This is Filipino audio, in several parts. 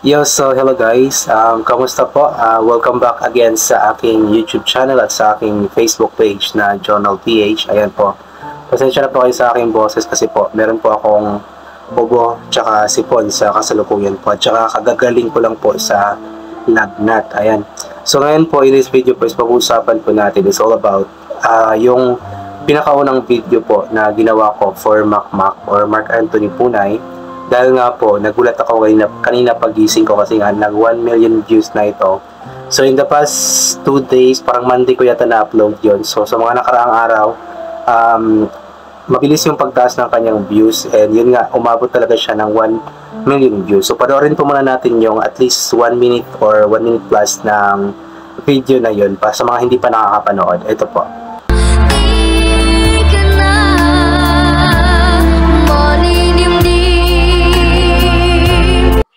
Hello guys. Kamusta po? Welcome back again sa aking YouTube channel at sa aking Facebook page na Journal PH. Ayan po. Pasensya na po kayo sa aking boses kasi po meron po akong bobo tsaka sipon sa kasalukuyan po. At tsaka kagagaling ko lang po sa lagnat. Ayan. So ngayon po, in this video po is pag-uusapan po natin is all about yung pinakaunang video po na ginawa ko for Mac or Mark Anthony Punay. Dahil nga po, nagulat ako kanina pagising ko kasi nga nag 1 million views na ito. So in the past 2 days, parang Monday ko yata na-upload yon. So sa mga nakaraang araw, mabilis yung pagtaas ng kanyang views. And yun nga, umabot talaga siya ng 1 million views. So panoorin po muna natin yung at least 1 minute or 1 minute plus ng video na yun pa sa mga hindi pa nakakapanood. Ito po.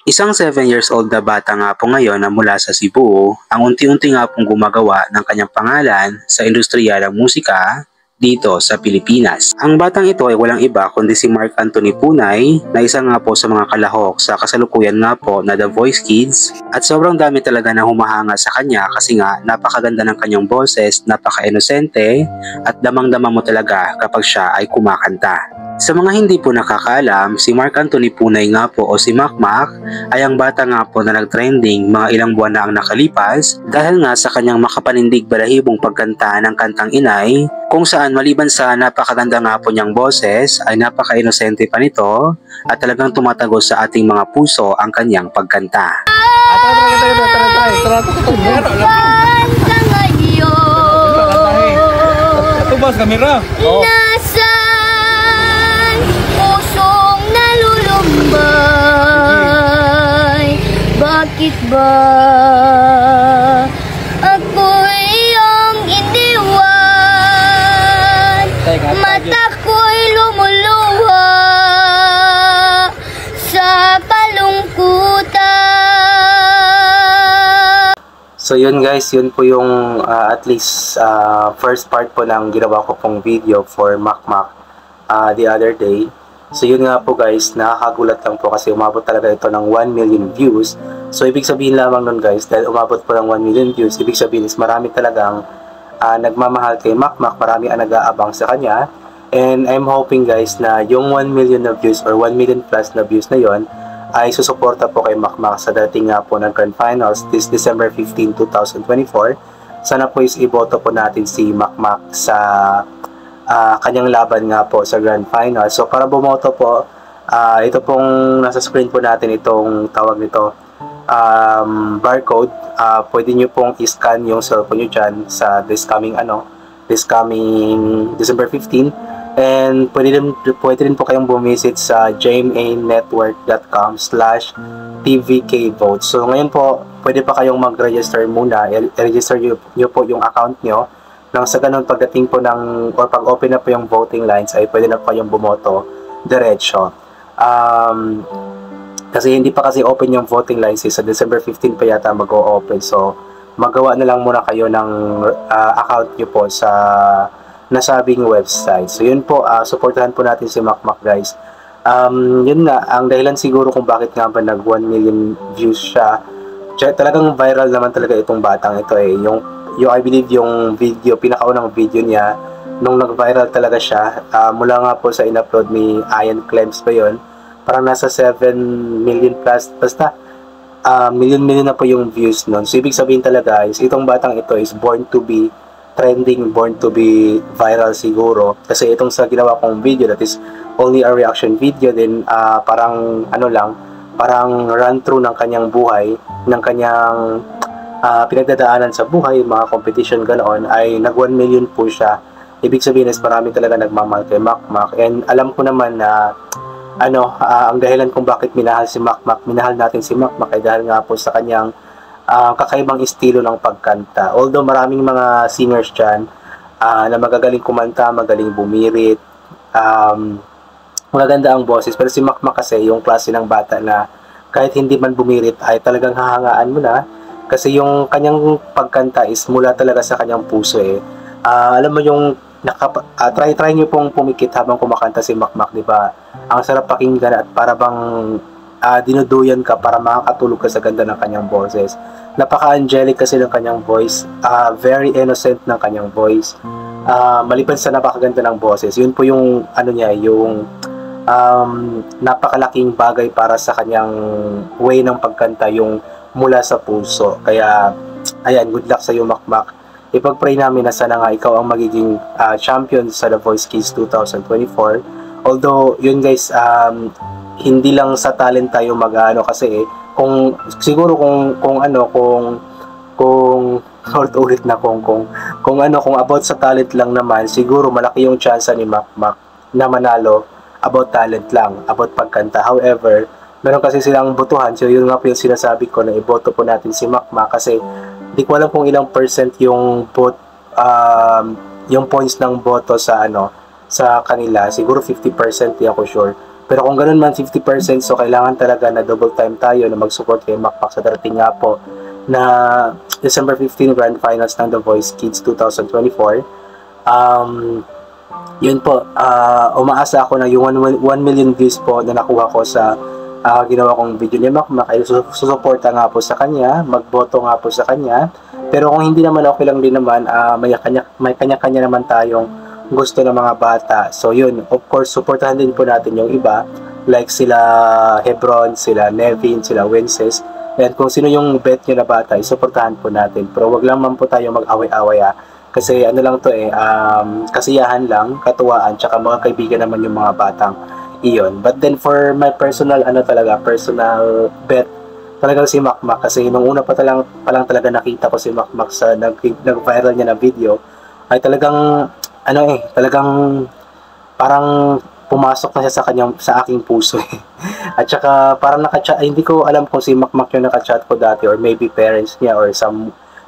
Isang 7 years old na bata nga po ngayon na mula sa Cebu ang unti-unti nga pong gumagawa ng kanyang pangalan sa industriya ng musika dito sa Pilipinas. Ang batang ito ay walang iba kundi si Mark Anthony Punay na isa nga po sa mga kalahok sa kasalukuyan nga po na The Voice Kids at sobrang dami talaga na humahanga sa kanya kasi nga napakaganda ng kanyang boses, napaka-inosente at damang-dama mo talaga kapag siya ay kumakanta. Sa mga hindi po nakakaalam, si Mark Anthony Punay nga po o si Mac ay ang bata nga po na nag-trending mga ilang buwan na ang nakalipas dahil nga sa kanyang makapanindig balahibong pagkanta ng kantang Inay kung saan maliban sa napakaganda nga po niyang boses ay napaka-inosente pa nito at talagang tumatagos sa ating mga puso ang kanyang pagkanta. Bakit ba ako iyong iniwan? Mata ko'y lumuluha sa kalungkutan. So yun guys, yun po yung at least first part po ng ginawa ko pong video for Mac the other day. So yun nga po guys, nakakagulat lang po kasi umabot talaga ito ng 1 million views. So ibig sabihin lamang nun guys, dahil umabot po ng 1 million views, ibig sabihin is marami talagang nagmamahal kay Mac, marami ang nag-aabang sa kanya. And I'm hoping guys na yung 1 million na views or 1 million plus na views na yon ay susuporta po kay Mac sa dating nga po ng Grand Finals this December 15, 2024. Sana po is iboto po natin si Mac sa kanyang laban nga po sa Grand Final. So para bumoto po, ito pong nasa screen po natin itong tawag nito barcode. Pwede nyo pong i-scan yung cellphone nyo dyan sa this coming December 15. And pwede rin po kayong bumisit sa jmanetwork.com/tvkvote. So ngayon po, pwede pa kayong mag-register muna. I-register nyo po yung account nyo. Nang sa ganun, pagdating po ng or pag-open na po yung voting lines ay pwede na po kayong bumoto diretso. Kasi hindi pa kasi open yung voting lines sa December 15 pa yata mag-o-open. So magawa na lang muna kayo ng account nyo po sa nasabing website. So yun po, supportahan po natin si Mac guys. Yun nga, ang dahilan siguro kung bakit nga ba nag 1 million views siya. Talagang viral naman talaga itong batang ito I believe yung pinakaunang video niya, nung nag-viral talaga siya, mula nga po sa in-upload ni Ian Clems pa yun, parang nasa 7 million plus, basta million na po yung views nun. So ibig sabihin talaga is itong batang ito is born to be trending, born to be viral siguro. Kasi itong sa ginawa kong video, that is only a reaction video, din parang parang run through ng kanyang buhay, ng kanyang pinagdadaanan sa buhay, mga competition ganoon, ay nag 1 million po siya. Ibig sabihin is marami talaga nagmamahal kay Mac. And alam ko naman na ang dahilan kung bakit minahal natin si Mac ay dahil nga po sa kanyang kakaibang estilo ng pagkanta. Although maraming mga singers dyan na magagaling kumanta, magaling bumirit, magaganda ang boses, pero si Mac kasi yung klase ng bata na kahit hindi man bumirit ay talagang hahangaan mo na. Kasi yung kanyang pagkanta is mula talaga sa kanyang puso alam mo yung try nyo pong pumikit habang kumakanta si Mac, di ba? Ang sarap pakinggan at para bang dinuduyan ka para makakatulog ka sa ganda ng kanyang boses. Napaka-angelic kasi ng kanyang voice, very innocent ng kanyang voice. Maliban sa napakaganda ng boses, yun po yung ano niya, yung napakalaking bagay para sa kanyang way ng pagkanta, yung mula sa puso. Kaya ayan, good luck sa iyo, Makmak. Ipag-pray namin na sana nga ikaw ang magiging champion sa The Voice Kids 2024. Although yun guys, hindi lang sa talent tayo mag-ano kasi kung siguro kung ulit na kung about sa talent lang naman, siguro malaki yung chance ni Makmak na manalo about talent lang, about pagkanta. However, meron kasi silang botohan, so yun nga po yung sinasabi ko na iboto po natin si Makmak kasi di ko alam kung ilang percent yung yung points ng boto sa sa kanila. Siguro 50%, di ako sure. Pero kung ganun man 50%, so kailangan talaga na double time tayo na mag-support kay Makmak sa darating nga po na December 15 Grand Finals ng The Voice Kids 2024. Yun po, umaasa ako na yung 1 million views po na nakuha ko sa ginawa kong video ni Makmak ay susuporta nga po sa kanya, magboto nga po sa kanya. Pero kung hindi naman, okay lang din naman, may kanya-kanya naman tayong gusto ng mga bata. So yun, of course, suportahan din po natin yung iba, like sila Hebron, sila Nevin, sila Wences. And kung sino yung bet nyo na bata, suportahan po natin. Pero wag lang man po tayo mag-away-away kasi ano lang to kasiyahan lang, katuwaan, tsaka mga kaibigan naman yung mga batang iyon. But then for my personal personal bet, talagang si Makmak, kasi nung una pa lang talaga nakita ko si Makmak sa nag-viral niya na video, ay talagang talagang parang pumasok na siya sa aking puso At saka parang naka-chat, hindi ko alam kung si Makmak yung naka-chat ko dati, or maybe parents niya or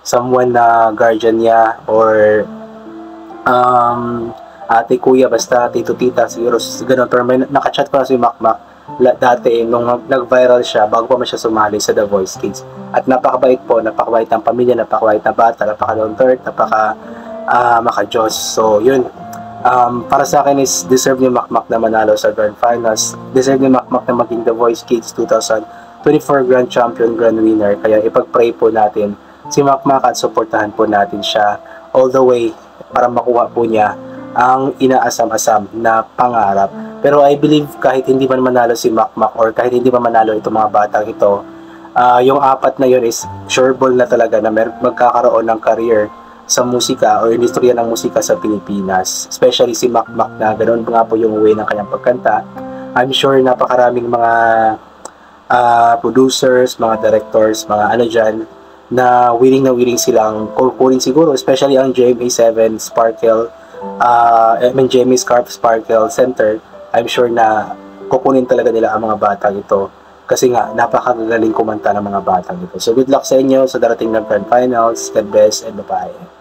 someone na guardian niya, or ate, kuya, basta tito, tita, siguro ganun. Pero may naka-chat ko na si Makmak dati nung nag-viral siya bago pa man siya sumali sa The Voice Kids. At napakabait po, napakabait ng pamilya, napakabait na bata, napaka-down to earth, maka-Diyos. So yun, para sa akin is deserve ni Makmak na manalo sa Grand Finals, deserve ni Makmak na maging The Voice Kids 2024 Grand Champion, Grand Winner. Kaya ipag-pray po natin si Makmak at suportahan po natin siya all the way para makuha po niya ang inaasam-asam na pangarap. Pero I believe kahit hindi man manalo si Makmak, or kahit hindi man manalo itong mga batang ito, yung apat na yun is sureball na talaga na magkakaroon ng career sa musika o industriya ng musika sa Pilipinas. Especially si Makmak na ganoon nga po yung way ng kanyang pagkanta. I'm sure napakaraming mga producers, mga directors, mga dyan, na willing silang kukunin siguro, especially ang GMA7 Sparkle, GMA Sparkle Center. I'm sure na kukunin talaga nila ang mga batang ito kasi nga napakagaling kumanta ng mga batang ito. So good luck sa inyo sa darating na Grand Finals. God bless and bye-bye.